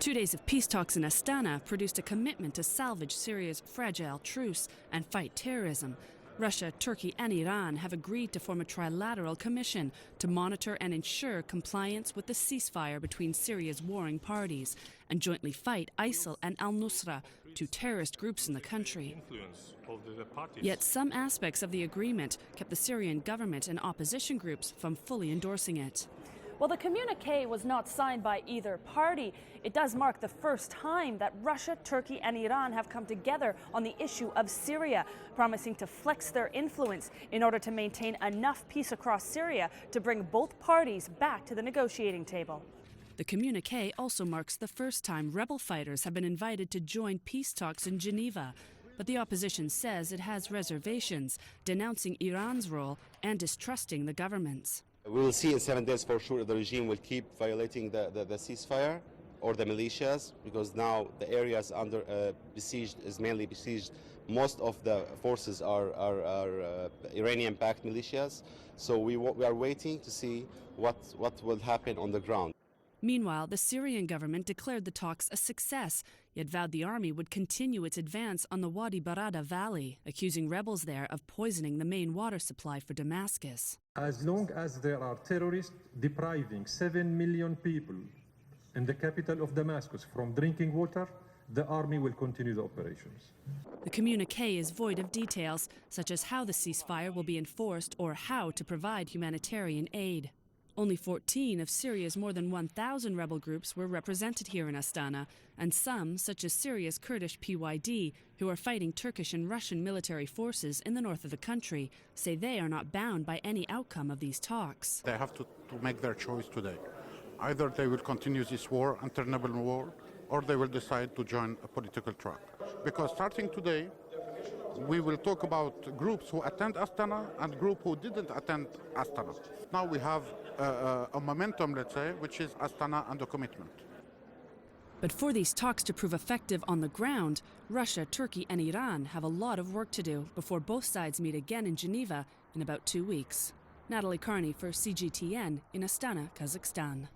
2 days of peace talks in Astana produced a commitment to salvage Syria's fragile truce and fight terrorism. Russia, Turkey and Iran have agreed to form a trilateral commission to monitor and ensure compliance with the ceasefire between Syria's warring parties and jointly fight ISIL and al-Nusra, two terrorist groups in the country. Yet some aspects of the agreement kept the Syrian government and opposition groups from fully endorsing it. While the communique was not signed by either party, it does mark the first time that Russia, Turkey and Iran have come together on the issue of Syria, promising to flex their influence in order to maintain enough peace across Syria to bring both parties back to the negotiating table. The communique also marks the first time rebel fighters have been invited to join peace talks in Geneva. But the opposition says it has reservations, denouncing Iran's role and distrusting the government's. We will see in 7 days for sure if the regime will keep violating the ceasefire or the militias, because now the areas under besieged is mainly besieged. Most of the forces are Iranian-backed militias, so we are waiting to see what will happen on the ground. Meanwhile, the Syrian government declared the talks a success, yet vowed the army would continue its advance on the Wadi Barada Valley, accusing rebels there of poisoning the main water supply for Damascus. As long as there are terrorists depriving 7 million people in the capital of Damascus from drinking water, the army will continue the operations. The communique is void of details, such as how the ceasefire will be enforced or how to provide humanitarian aid. Only 14 of Syria's more than 1,000 rebel groups were represented here in Astana, and some, such as Syria's Kurdish PYD, who are fighting Turkish and Russian military forces in the north of the country, say they are not bound by any outcome of these talks. They have to make their choice today. Either they will continue this war, untenable war, or they will decide to join a political track. Because starting today, we will talk about groups who attend Astana and groups who didn't attend Astana. Now we have a momentum, let's say, which is Astana and a commitment. But for these talks to prove effective on the ground, Russia, Turkey and Iran have a lot of work to do before both sides meet again in Geneva in about 2 weeks. Natalie, Carney for CGTN in Astana, Kazakhstan.